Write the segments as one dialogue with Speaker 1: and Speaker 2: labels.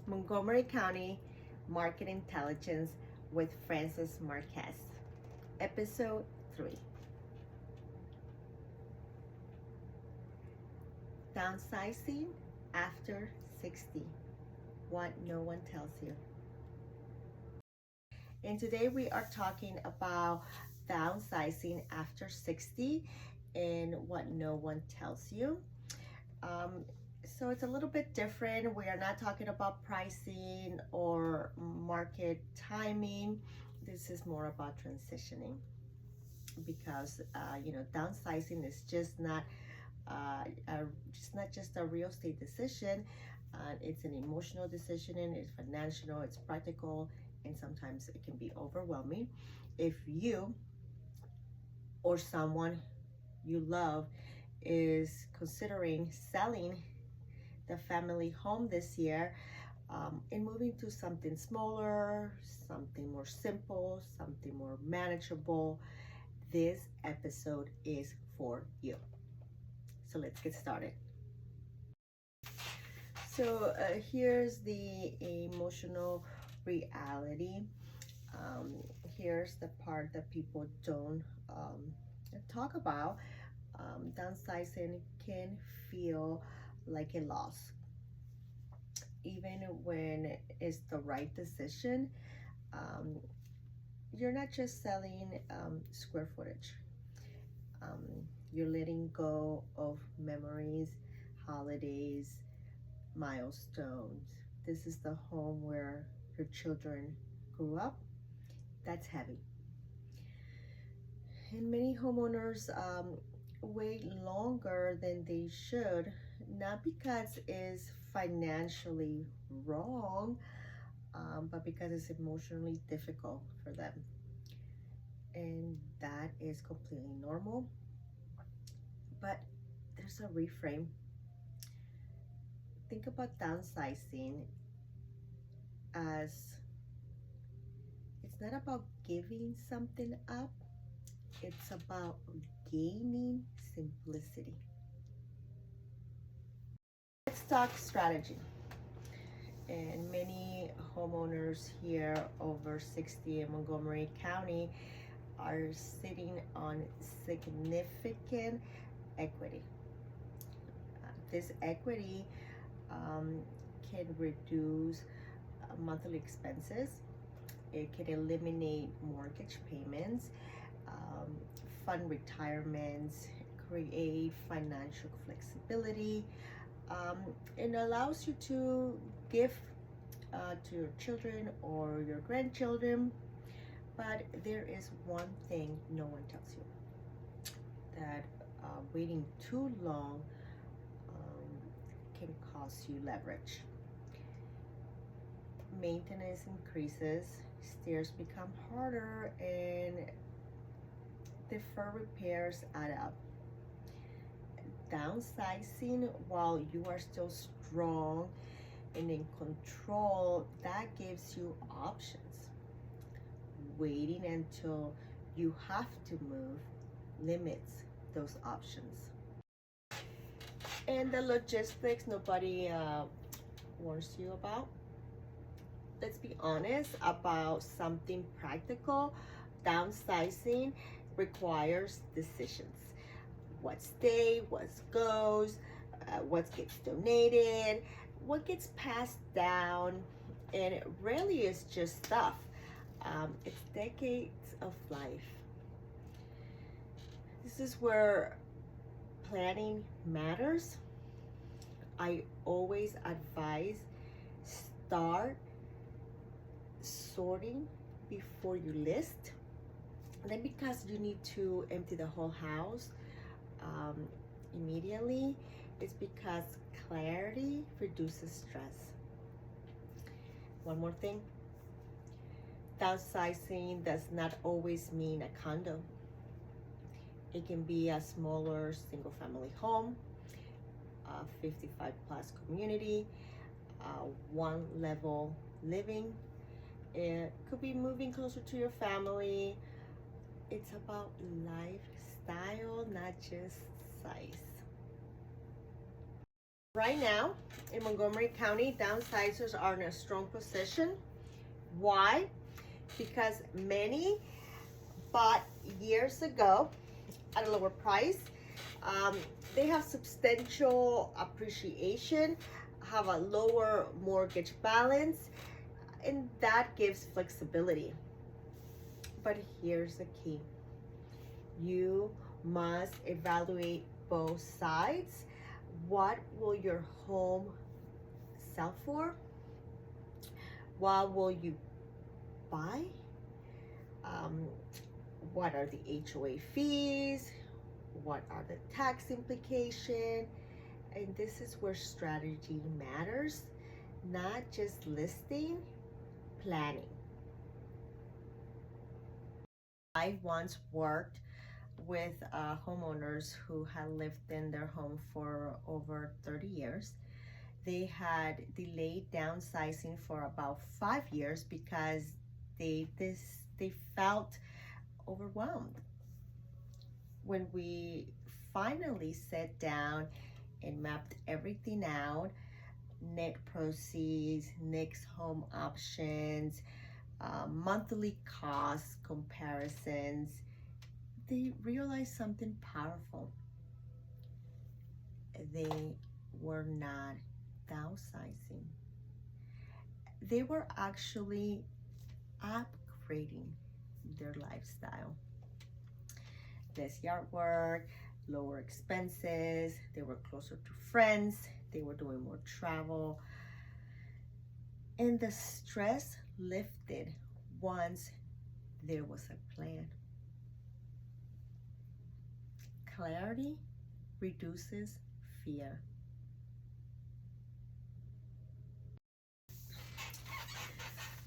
Speaker 1: Montgomery County Market Intelligence with Francis Marquez. Episode 3. Downsizing after 60. What no one tells you. And today we are talking about downsizing after 60 and what no one tells you. So it's a little bit different. We are not talking about pricing or market timing. This is more about transitioning because downsizing is just not just a real estate decision. It's an emotional decision, and it's financial, it's practical, and sometimes it can be overwhelming. If you or someone you love is considering selling the family home this year and moving to something smaller, something more simple, something more manageable, this episode is for you. So let's get started. So here's the emotional reality. Here's the part that people don't talk about. Downsizing can feel like a loss. Even when it's the right decision, you're not just selling square footage. You're letting go of memories, holidays, milestones. This is the home where your children grew up. That's heavy. And many homeowners wait longer than they should, not because it's financially wrong, but because it's emotionally difficult for them. And that is completely normal. But there's a reframe. Think about downsizing as it's not about giving something up, it's about gaining simplicity. Let's talk strategy. And many homeowners here over 60 in Montgomery County are sitting on significant equity. This equity can reduce monthly expenses. It can eliminate mortgage payments, fund retirements, create financial flexibility, and allows you to give to your children or your grandchildren. But there is one thing no one tells you, that waiting too long can cost you leverage. Maintenance increases, stairs become harder, and deferred repairs add up. Downsizing while you are still strong and in control, that gives you options. Waiting until you have to move limits those options. And the logistics nobody warns you about. Let's be honest about something practical. Downsizing requires decisions. What stays, what goes, what gets donated, what gets passed down, and it really is just stuff. It's decades of life. This is where planning matters. I always advise start sorting before you list. And then because you need to empty the whole house immediately, it's because clarity reduces stress. One more thing. Downsizing does not always mean a condo. It can be a smaller single family home, a 55 plus community, one level living. It could be moving closer to your family. It's about lifestyle, not just size. Right now, in Montgomery County, downsizers are in a strong position. Why? Because many bought years ago at a lower price. They have substantial appreciation, have a lower mortgage balance, and that gives flexibility. But here's the key. You must evaluate both sides. What will your home sell for? What will you buy? What are the HOA fees? What are the tax implications? And this is where strategy matters, not just listing, planning. I once worked with homeowners who had lived in their home for over 30 years. They had delayed downsizing for about 5 years because they felt overwhelmed. When we finally sat down and mapped everything out, net proceeds, next home options, monthly cost comparisons, they realized something powerful. They were not downsizing. They were actually upgrading their lifestyle. Less yard work, lower expenses, they were closer to friends, they were doing more travel, and the stress lifted once there was a plan. Clarity reduces fear.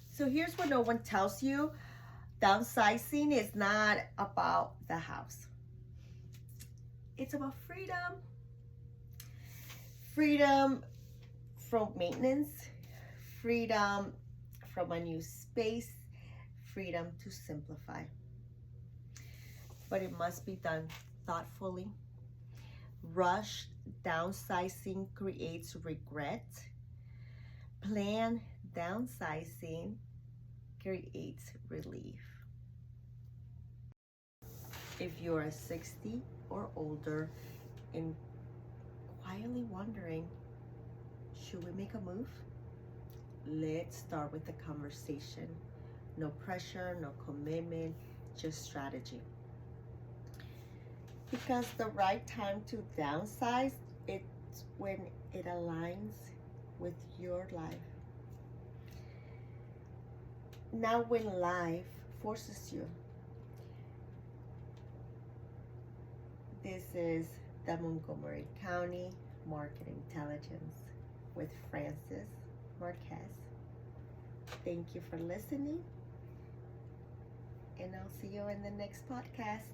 Speaker 1: So here's what no one tells you. Downsizing is not about the house. It's about freedom. Freedom from maintenance, freedom from a new space, freedom to simplify. But it must be done thoughtfully. Rushed downsizing creates regret. Planned downsizing creates relief. If you're 60 or older and quietly wondering, should we make a move? Let's start with the conversation. No pressure, no commitment, just strategy. Because the right time to downsize, it's when it aligns with your life. Now when life forces you. This is the Montgomery County Market Intelligence with Francis Marquez. Thank you for listening, and I'll see you in the next podcast.